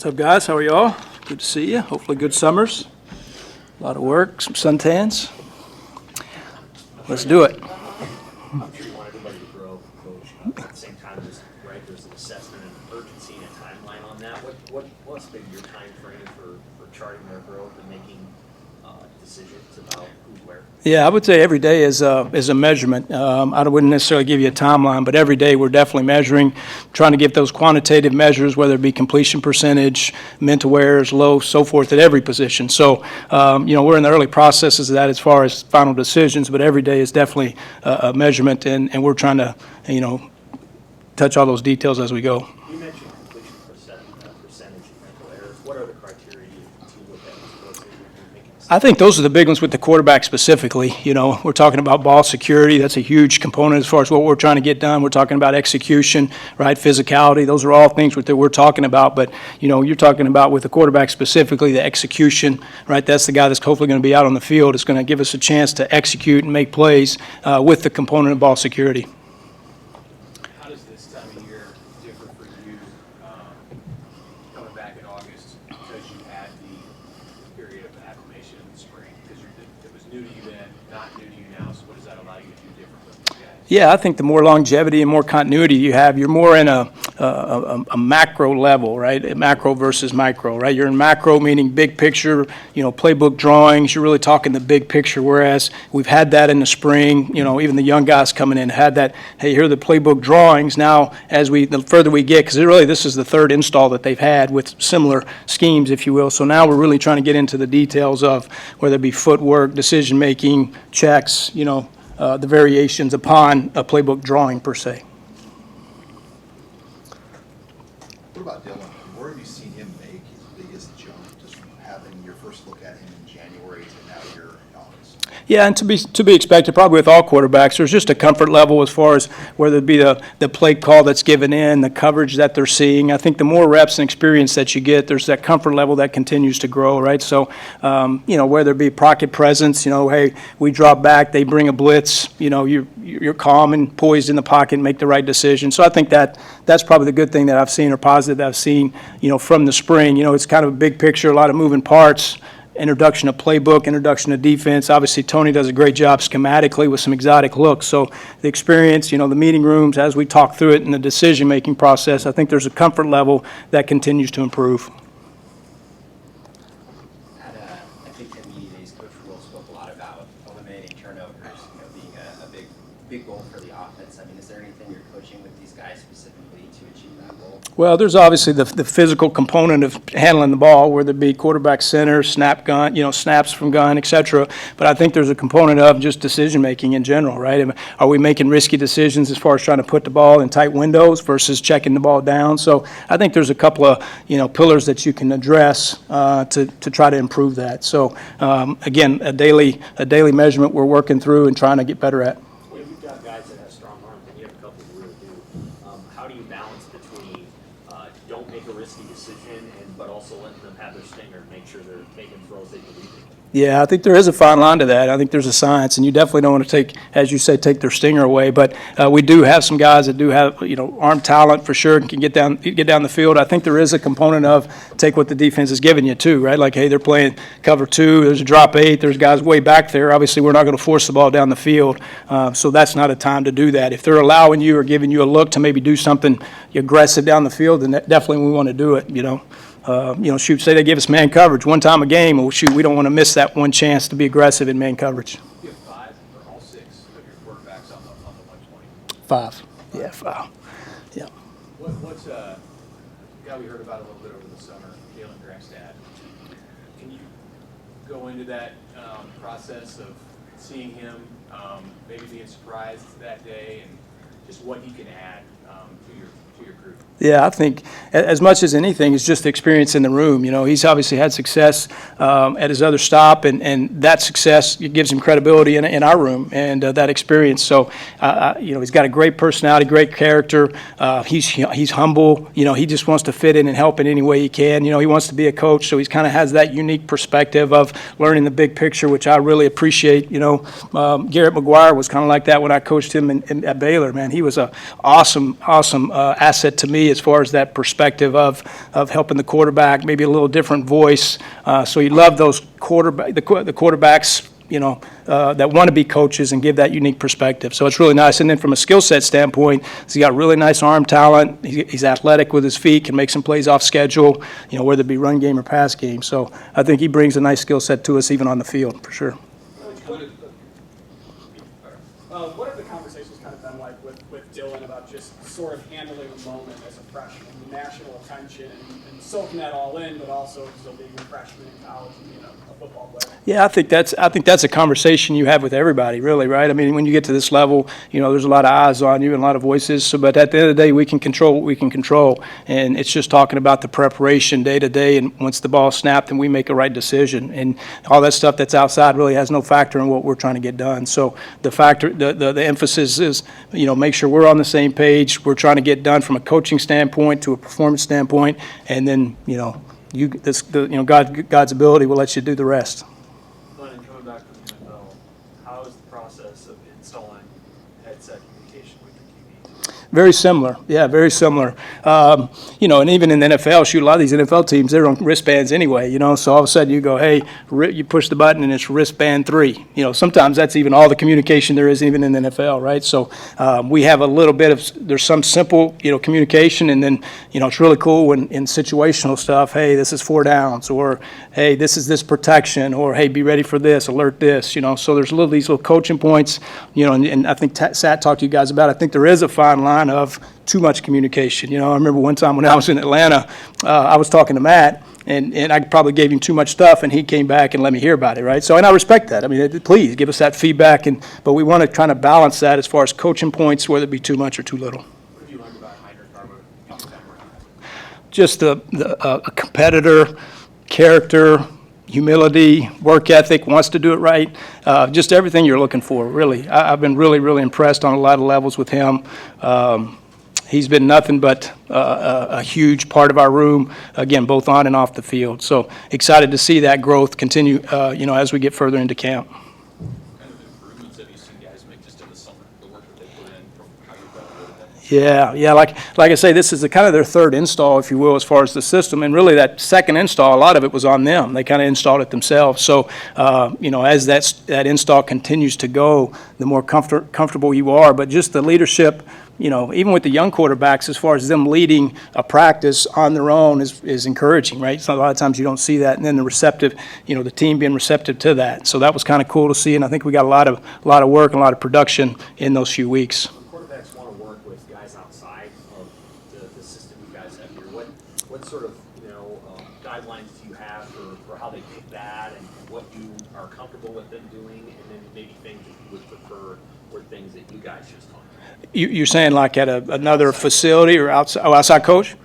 What's up, guys? How are y'all? Good to see you. Hopefully good summers. A lot of work, some suntans. Let's do it. I'm sure you want everybody to grow, Coach. At the same time, there's an assessment and urgency and a timeline on that. What's been your time frame for charting their growth and making decisions about who's where? Yeah, I would say every day is a measurement. I wouldn't necessarily give you a timeline, but every day we're definitely measuring, trying to get those quantitative measures, whether it be completion percentage, mental errors, low, so forth, at every position. So, we're in the early processes of that as far as final decisions, but every day is definitely a measurement, and we're trying to, touch all those details as we go. You mentioned completion percentage and mental errors. What are the criteria to look at as you're making decisions? I think those are the big ones with the quarterback specifically. We're talking about ball security. That's a huge component as far as what we're trying to get done. We're talking about execution, right? Physicality. Those are all things that we're talking about. But, you're talking about with the quarterback specifically, the execution, right? That's the guy that's hopefully going to be out on the field. It's going to give us a chance to execute and make plays with the component of ball security. How does this time of year differ for you coming back in August because you had the period of acclimation in the spring? Because it was new to you then, not new to you now. So what does that allow you to do different with these guys? Yeah, I think the more longevity and more continuity you have, you're more in a macro level, right? Macro versus micro, right? You're in macro, meaning big picture, playbook drawings. You're really talking the big picture, whereas we've had that in the spring. Even the young guys coming in had that, hey, here are the playbook drawings. Now, the further we get, because this is the third install that they've had with similar schemes, if you will. So now we're really trying to get into the details of whether it be footwork, decision-making, checks, the variations upon a playbook drawing per se. What about Dylan? Where have you seen him make his biggest jump, just from having your first look at him in January to now here in August? Yeah, and to be expected, probably with all quarterbacks, there's just a comfort level as far as whether it be the play call that's given in, the coverage that they're seeing. I think the more reps and experience that you get, there's that comfort level that continues to grow, right? So, whether it be pocket presence, hey, we drop back, they bring a blitz, you're calm and poised in the pocket and make the right decision. So I think that's probably the good thing that I've seen, or positive that I've seen, from the spring. It's kind of a big picture, a lot of moving parts. Introduction of playbook, introduction of defense. Obviously, Tony does a great job schematically with some exotic looks. So the experience, the meeting rooms, as we talk through it in the decision-making process, I think there's a comfort level that continues to improve. I think at media days, Coach Rule spoke a lot about eliminating turnovers, being a big goal for the offense. I mean, is there anything you're coaching with these guys specifically to achieve that goal? Well, there's obviously the physical component of handling the ball, whether it be quarterback center, snap gun, snaps from gun, et cetera. But I think there's a component of just decision-making in general, right? Are we making risky decisions as far as trying to put the ball in tight windows versus checking the ball down? So I think there's a couple of, pillars that you can address to try to improve that. So, again, a daily measurement we're working through and trying to get better at. Well, you've got guys that have strong arms, and you have a couple who really do. How do you balance between don't make a risky decision, but also letting them have their stinger and make sure they're making throws they believe in? Yeah, I think there is a fine line to that. I think there's a science, and you definitely don't want to take their stinger away. But we do have some guys that do have, arm talent for sure and can get down the field. I think there is a component of take what the defense is giving you too, right? Like, hey, they're playing cover 2. There's a drop 8. There's guys way back there. Obviously, we're not going to force the ball down the field, so that's not a time to do that. If they're allowing you or giving you a look to maybe do something aggressive down the field, then definitely we want to do it. Say they give us man coverage one time a game. Well, we don't want to miss that one chance to be aggressive in man coverage. You have 5 or all 6 of your quarterbacks on the 120. 5. Yeah, 5. Yeah. What's a guy we heard about a little bit over the summer, Jalen Granstad? Can you go into that process of seeing him, maybe being surprised that day, and just what he can add to your group? Yeah, I think as much as anything, it's just the experience in the room. He's obviously had success at his other stop, and that success gives him credibility in our room and that experience. So, he's got a great personality, great character. He's humble. He just wants to fit in and help in any way he can. He wants to be a coach, so he kind of has that unique perspective of learning the big picture, which I really appreciate. Garrett McGuire was kind of like that when I coached him at Baylor. Man, he was an awesome asset asset to me as far as that perspective of helping the quarterback, maybe a little different voice. So you love those the quarterbacks, that want to be coaches and give that unique perspective. So it's really nice. And then from a skill set standpoint, he's got really nice arm talent. He's athletic with his feet, can make some plays off schedule, whether it be run game or pass game. So I think he brings a nice skill set to us even on the field, for sure. What have the conversations kind of been like with Dylan about just sort of handling the moment as a freshman, the national attention, and soaking that all in, but also still being a freshman in college and being a football player? Yeah, I think that's a conversation you have with everybody, really, right? I mean, when you get to this level, there's a lot of eyes on you and a lot of voices. So, but at the end of the day, we can control what we can control, and it's just talking about the preparation day to day. And once the ball's snapped, and we make a right decision, and all that stuff that's outside really has no factor in what we're trying to get done. So the emphasis is, make sure we're on the same page. We're trying to get done from a coaching standpoint to a performance standpoint, and then God's ability will let you do the rest. Glenn, coming back from the NFL, how is the process of installing headset communication with your TV? Very similar. Yeah, very similar. And even in the NFL, shoot, a lot of these NFL teams, they're on wristbands anyway, so all of a sudden you go, hey, you push the button and it's wristband 3. Sometimes that's even all the communication there is even in the NFL, right? So we have a little bit of, there's some simple, communication, and then, it's really cool when in situational stuff, hey, this is 4 downs, or hey, this is this protection, or hey, be ready for this, alert this, so there's these little coaching points, and I think Sat talked to you guys about it. I think there is a fine line of too much communication. I remember one time when I was in Atlanta, I was talking to Matt, and I probably gave him too much stuff, and he came back and let me hear about it, right? So, and I respect that. I mean, please give us that feedback, but we want to kind of balance that as far as coaching points, whether it be too much or too little. What have you learned about Heinrich Garber? Just a competitor, character, humility, work ethic, wants to do it right, just everything you're looking for, really. I've been really, really impressed on a lot of levels with him. He's been nothing but a huge part of our room, again, both on and off the field. So excited to see that growth continue, as we get further into camp. What kind of improvements have you seen guys make just in the summer, the work that they put in from how you've evaluated them? Yeah, like I say, this is kind of their third install, if you will, as far as the system. And really that second install, a lot of it was on them. They kind of installed it themselves. So, as that install continues to go, the more comfortable you are. But just the leadership, even with the young quarterbacks, as far as them leading a practice on their own is encouraging, right? So a lot of times you don't see that. And then the team being receptive to that. So that was kind of cool to see. And I think we got a lot of work and a lot of production in those few weeks. Quarterbacks want to work with guys outside of the system you guys have here. What sort of guidelines do you have for how they pick that, and what you are comfortable with them doing, and then maybe things that you would prefer or things that you guys just talked about? You're saying like at another facility or outside coach?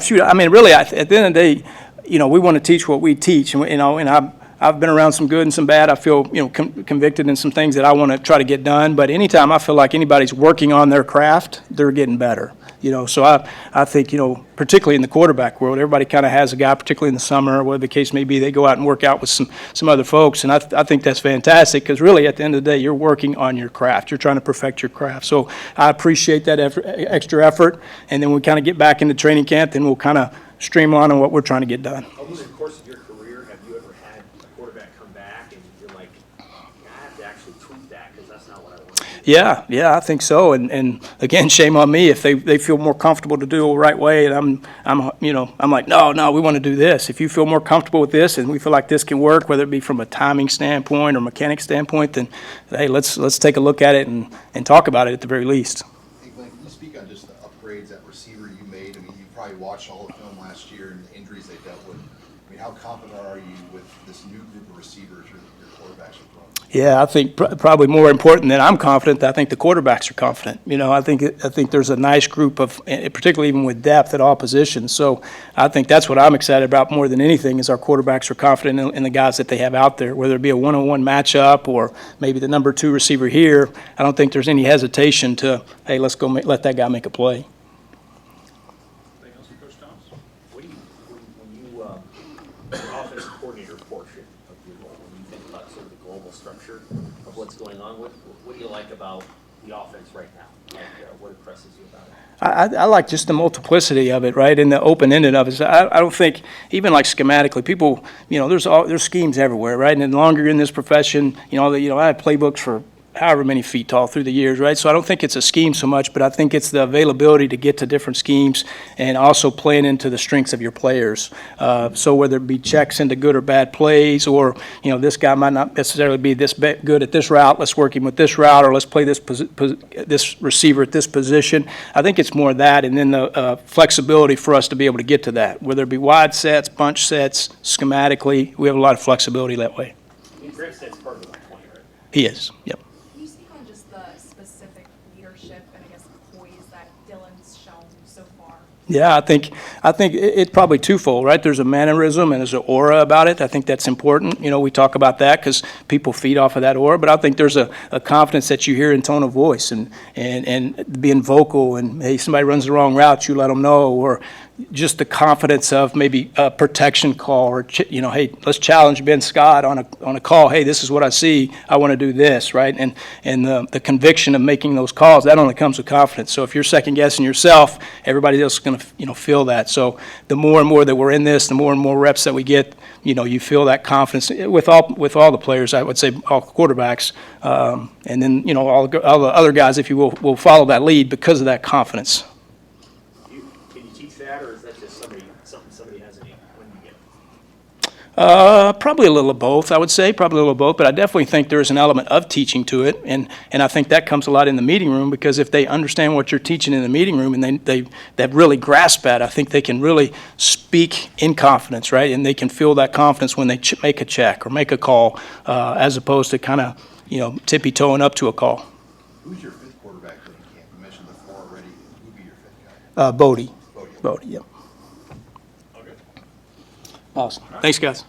Shoot, I mean, really, at the end of the day, we want to teach what we teach, and I've been around some good and some bad. I feel, convicted in some things that I want to try to get done. But anytime I feel like anybody's working on their craft, they're getting better. So I think, particularly in the quarterback world, everybody kind of has a guy, particularly in the summer, or whatever the case may be, they go out and work out with some other folks. And I think that's fantastic, because really at the end of the day, you're working on your craft. You're trying to perfect your craft. So I appreciate that extra effort. And then we kind of get back into training camp, then we'll kind of streamline on what we're trying to get done. Over the course of your career, have you ever had a quarterback come back and you're like, I have to actually tweak that because that's not what I want to do? Yeah, I think so. And again, shame on me if they feel more comfortable to do it the right way, and I'm like, no, we want to do this. If you feel more comfortable with this, and we feel like this can work, whether it be from a timing standpoint or mechanic standpoint, then hey, let's take a look at it and talk about it at the very least. Hey, Glenn, can you speak on just the upgrades at receiver you made? I mean, you probably watched all the film last year and the injuries they dealt with. I mean, how confident are you with this new group of receivers your quarterbacks are throwing? Yeah, I think probably more important than I'm confident, I think the quarterbacks are confident. I think there's a nice group of, particularly even with depth at all positions. So I think that's what I'm excited about more than anything, is our quarterbacks are confident in the guys that they have out there, whether it be a one-on-one matchup or maybe the number 2 receiver here. I don't think there's any hesitation to, hey, let's go let that guy make a play. Anything else for Coach Thomas? What do you, when you, the offensive coordinator portion of your role, when you think about sort of the global structure of what's going on, what do you like about the offense right now? Like, what impresses you about it? I like just the multiplicity of it, right, and the open-ended of it. So I don't think, even like schematically, people, there's schemes everywhere, right? And the longer you're in this profession, I have playbooks for however many feet tall through the years, right? So I don't think it's a scheme so much, but I think it's the availability to get to different schemes and also playing into the strengths of your players. So whether it be checks into good or bad plays, or, this guy might not necessarily be this good at this route, let's work him with this route, or let's play this receiver at this position. I think it's more that, and then the flexibility for us to be able to get to that, whether it be wide sets, bunch sets, schematically, we have a lot of flexibility that way. I mean, Granstad's part of the 20, right? He is, yep. Can you speak on just the specific leadership and I guess poise that Dylan's shown so far? Yeah, I think it's probably twofold, right? There's a mannerism and there's an aura about it. I think that's important. We talk about that because people feed off of that aura. But I think there's a confidence that you hear in tone of voice and being vocal. And hey, somebody runs the wrong route, you let them know, or just the confidence of maybe a protection call, or hey, let's challenge Ben Scott on a call. Hey, this is what I see. I want to do this, right? And the conviction of making those calls, that only comes with confidence. So if you're second guessing yourself, everybody else is going to feel that. So the more and more that we're in this, the more and more reps that we get, you feel that confidence with all the players. I would say all quarterbacks, and then all the other guys, if you will follow that lead because of that confidence. Can you teach that, or is that just something somebody has in you when you get it? Probably a little of both, I would say, probably a little of both, but I definitely think there's an element of teaching to it, and I think that comes a lot in the meeting room, because if they understand what you're teaching in the meeting room and they really grasp that, I think they can really speak in confidence, right? And they can feel that confidence when they make a check or make a call, as opposed to kind of, tippy-toeing up to a call. Who's your fifth quarterback that you can't? You mentioned the four already. Who'd be your fifth guy? Bodie. Bodie. Yep. Okay. Awesome. Thanks, guys.